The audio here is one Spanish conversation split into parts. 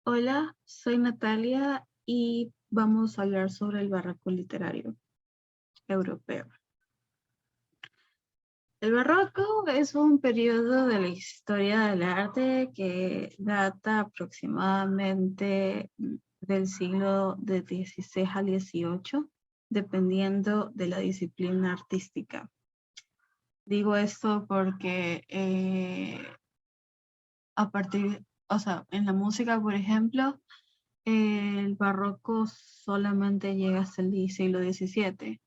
Hola, soy Natalia y vamos a hablar sobre el barroco literario europeo. El barroco es un periodo de la historia del arte que data aproximadamente del siglo de XVI al XVIII, dependiendo de la disciplina artística. Digo esto porque en la música, por ejemplo, el barroco solamente llega hasta el siglo XVII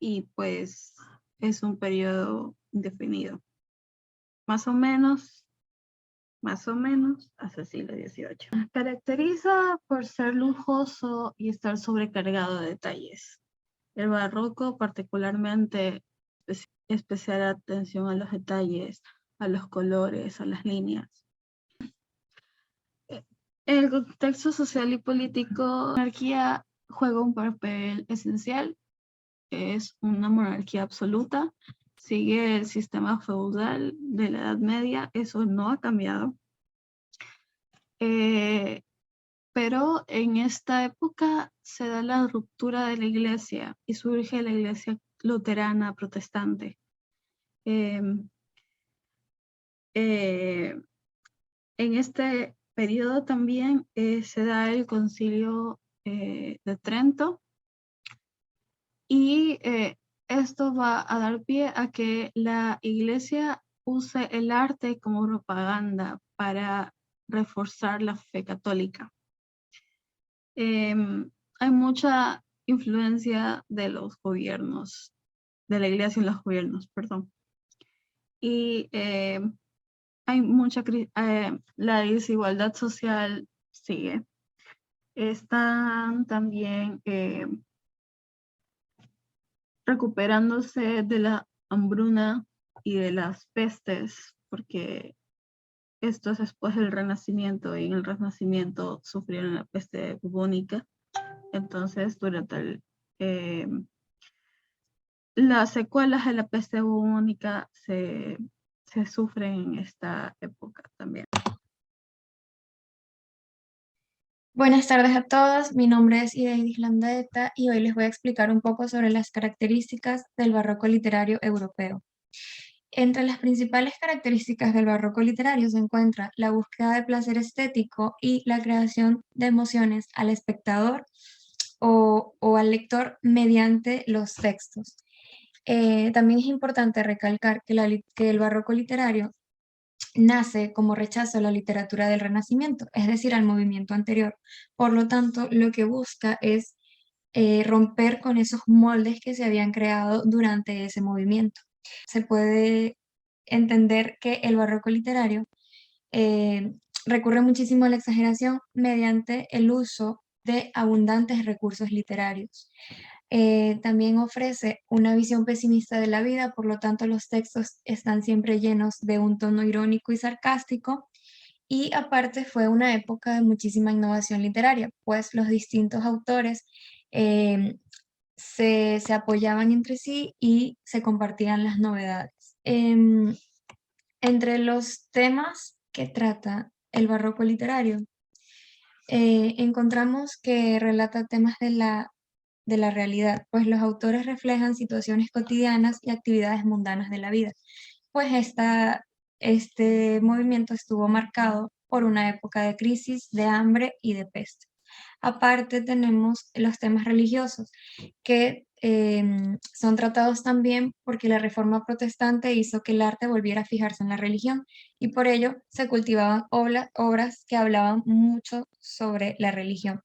y pues es un periodo indefinido, más o menos, hasta el siglo XVIII. Caracteriza por ser lujoso y estar sobrecargado de detalles. El barroco particularmente especial atención a los detalles, a los colores, a las líneas. En el contexto social y político, la monarquía juega un papel esencial. Es una monarquía absoluta, sigue el sistema feudal de la Edad Media, eso no ha cambiado. Pero en esta época se da la ruptura de la iglesia y surge la iglesia luterana protestante. Eh, eh, en este periodo también se da el concilio de Trento y esto va a dar pie a que la iglesia use el arte como propaganda para reforzar la fe católica. Hay mucha influencia de los gobiernos, de la iglesia en los gobiernos, perdón. Y hay la desigualdad social sigue. Están también recuperándose de la hambruna y de las pestes, porque esto es después del Renacimiento, y en el Renacimiento sufrieron la peste bubónica. Entonces, durante las secuelas de la peste bubónica se sufren en esta época también. Buenas tardes a todos, mi nombre es Ideidis Landaeta y hoy les voy a explicar un poco sobre las características del barroco literario europeo. Entre las principales características del barroco literario se encuentra la búsqueda de placer estético y la creación de emociones al espectador o al lector mediante los textos. También es importante recalcar que el barroco literario nace como rechazo a la literatura del Renacimiento, es decir, al movimiento anterior. Por lo tanto, lo que busca es romper con esos moldes que se habían creado durante ese movimiento. Se puede entender que el barroco literario eh, recurre muchísimo a la exageración mediante el uso de abundantes recursos literarios. También ofrece una visión pesimista de la vida, por lo tanto los textos están siempre llenos de un tono irónico y sarcástico. Y aparte fue una época de muchísima innovación literaria, pues los distintos autores eh, se apoyaban entre sí y se compartían las novedades. Entre los temas que trata el barroco literario, encontramos que relata temas de la realidad, pues los autores reflejan situaciones cotidianas y actividades mundanas de la vida, pues este movimiento estuvo marcado por una época de crisis, de hambre y de peste. Aparte tenemos los temas religiosos, que son tratados también porque la reforma protestante hizo que el arte volviera a fijarse en la religión y por ello se cultivaban obras que hablaban mucho sobre la religión.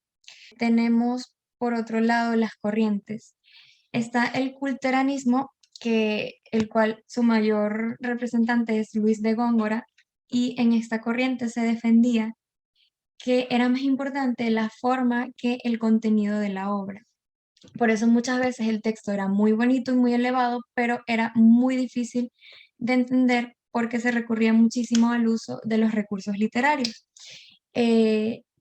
Tenemos, por otro lado, las corrientes. Está el culteranismo, el cual su mayor representante es Luis de Góngora, y en esta corriente se defendía que era más importante la forma que el contenido de la obra. Por eso muchas veces el texto era muy bonito y muy elevado, pero era muy difícil de entender porque se recurría muchísimo al uso de los recursos literarios.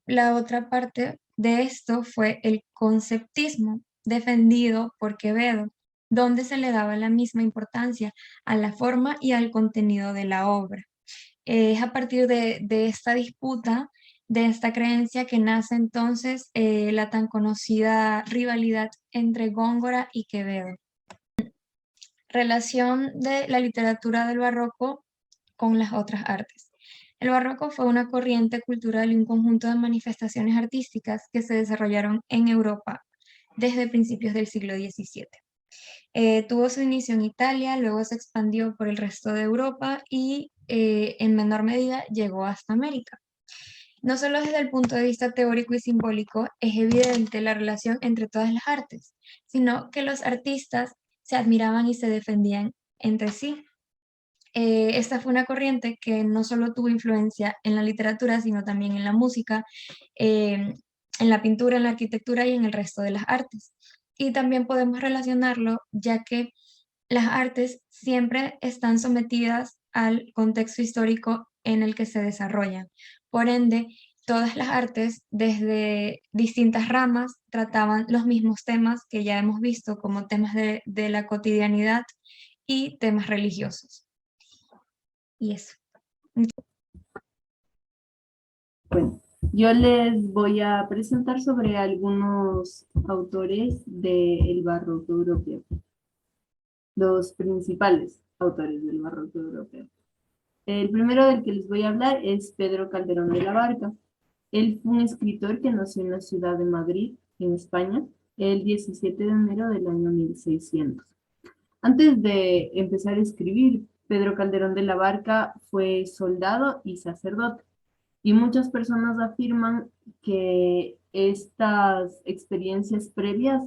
La otra parte de esto fue el conceptismo, defendido por Quevedo, donde se le daba la misma importancia a la forma y al contenido de la obra. Es a partir de esta disputa De esta creencia que nace entonces la tan conocida rivalidad entre Góngora y Quevedo. Relación de la literatura del barroco con las otras artes. El barroco fue una corriente cultural y un conjunto de manifestaciones artísticas que se desarrollaron en Europa desde principios del siglo XVII. Tuvo su inicio en Italia, luego se expandió por el resto de Europa y en menor medida llegó hasta América. No solo desde el punto de vista teórico y simbólico es evidente la relación entre todas las artes, sino que los artistas se admiraban y se defendían entre sí. Esta fue una corriente que no solo tuvo influencia en la literatura, sino también en la música, en la pintura, en la arquitectura y en el resto de las artes. Y también podemos relacionarlo, ya que las artes siempre están sometidas al contexto histórico en el que se desarrollan. Por ende, todas las artes, desde distintas ramas, trataban los mismos temas que ya hemos visto, como temas de la cotidianidad y temas religiosos. Y eso. Bueno, yo les voy a presentar sobre algunos autores del barroco europeo. Los principales autores del barroco europeo. El primero del que les voy a hablar es Pedro Calderón de la Barca. Él fue un escritor que nació en la ciudad de Madrid, en España, el 17 de enero del año 1600. Antes de empezar a escribir, Pedro Calderón de la Barca fue soldado y sacerdote. Y muchas personas afirman que estas experiencias previas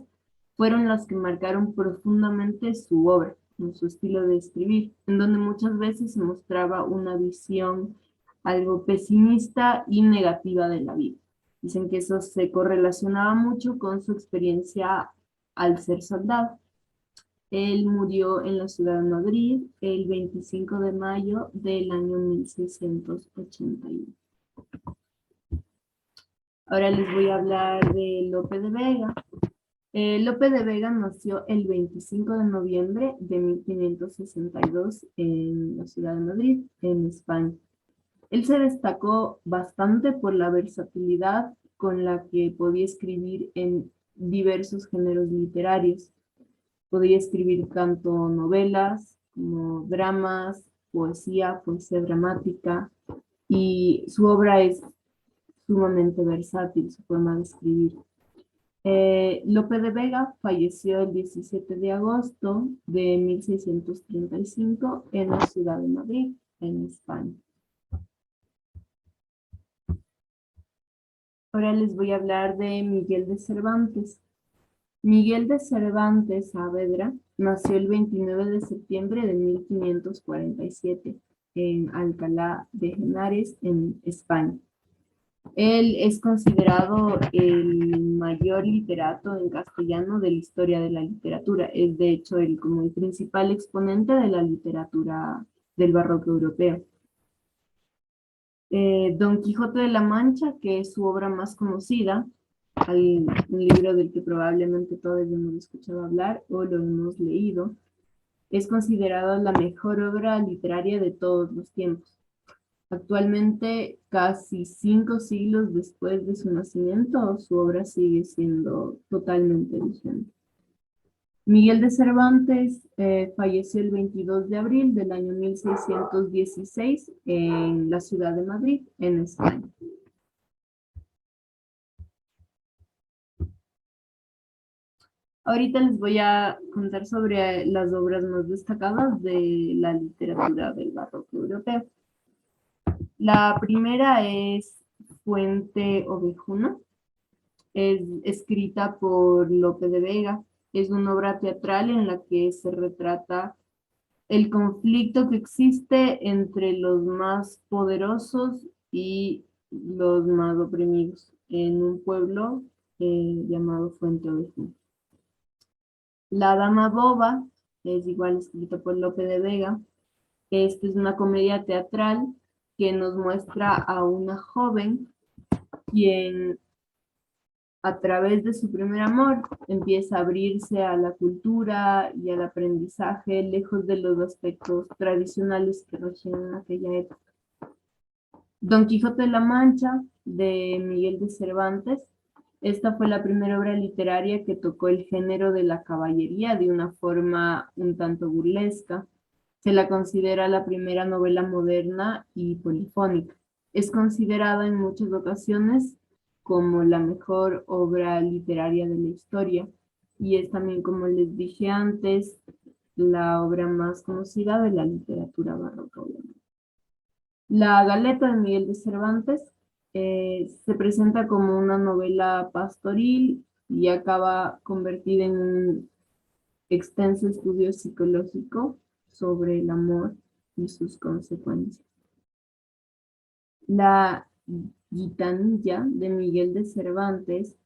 fueron las que marcaron profundamente su obra, en su estilo de escribir, en donde muchas veces se mostraba una visión algo pesimista y negativa de la vida. Dicen que eso se correlacionaba mucho con su experiencia al ser soldado. Él murió en la ciudad de Madrid el 25 de mayo del año 1681. Ahora les voy a hablar de Lope de Vega. Lope de Vega nació el 25 de noviembre de 1562 en la ciudad de Madrid, en España. Él se destacó bastante por la versatilidad con la que podía escribir en diversos géneros literarios. Podía escribir tanto novelas como dramas, poesía dramática, y su obra es sumamente versátil, su forma de escribir. Lope de Vega falleció el 17 de agosto de 1635 en la ciudad de Madrid, en España. Ahora les voy a hablar de Miguel de Cervantes. Miguel de Cervantes Saavedra nació el 29 de septiembre de 1547 en Alcalá de Henares, en España. Él es considerado el mayor literato en castellano de la historia de la literatura. Es de hecho como el principal exponente de la literatura del barroco europeo. Don Quijote de la Mancha, que es su obra más conocida, un libro del que probablemente todos hemos escuchado hablar o lo hemos leído, es considerado la mejor obra literaria de todos los tiempos. Actualmente, casi 5 siglos después de su nacimiento, su obra sigue siendo totalmente vigente. Miguel de Cervantes falleció el 22 de abril del año 1616 en la ciudad de Madrid, en España. Ahorita les voy a contar sobre las obras más destacadas de la literatura del barroco europeo. La primera es Fuente Ovejuna. Es escrita por Lope de Vega. Es una obra teatral en la que se retrata el conflicto que existe entre los más poderosos y los más oprimidos en un pueblo llamado Fuente Ovejuna. La Dama Boba es igual escrita por Lope de Vega. Esta es una comedia teatral que nos muestra a una joven quien a través de su primer amor empieza a abrirse a la cultura y al aprendizaje lejos de los aspectos tradicionales que regían en aquella época. Don Quijote de la Mancha, de Miguel de Cervantes. Esta fue la primera obra literaria que tocó el género de la caballería de una forma un tanto burlesca. Se la considera la primera novela moderna y polifónica. Es considerada en muchas ocasiones como la mejor obra literaria de la historia y es también, como les dije antes, la obra más conocida de la literatura barroca. La Galeta de Miguel de Cervantes se presenta como una novela pastoril y acaba convertida en un extenso estudio psicológico sobre el amor y sus consecuencias. La Gitanilla de Miguel de Cervantes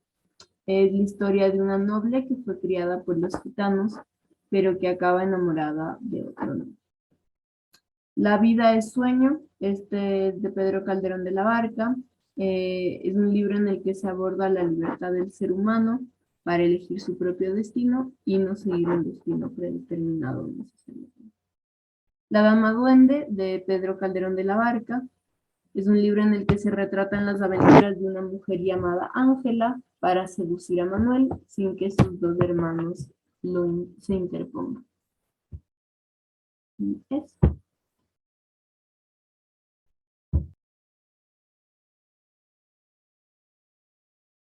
es la historia de una noble que fue criada por los gitanos, pero que acaba enamorada de otro hombre. La vida es sueño, este es de Pedro Calderón de la Barca. Es un libro en el que se aborda la libertad del ser humano para elegir su propio destino y no seguir un destino predeterminado necesariamente. La Dama Duende, de Pedro Calderón de la Barca, es un libro en el que se retratan las aventuras de una mujer llamada Ángela para seducir a Manuel sin que sus dos hermanos se interpongan. Y eso.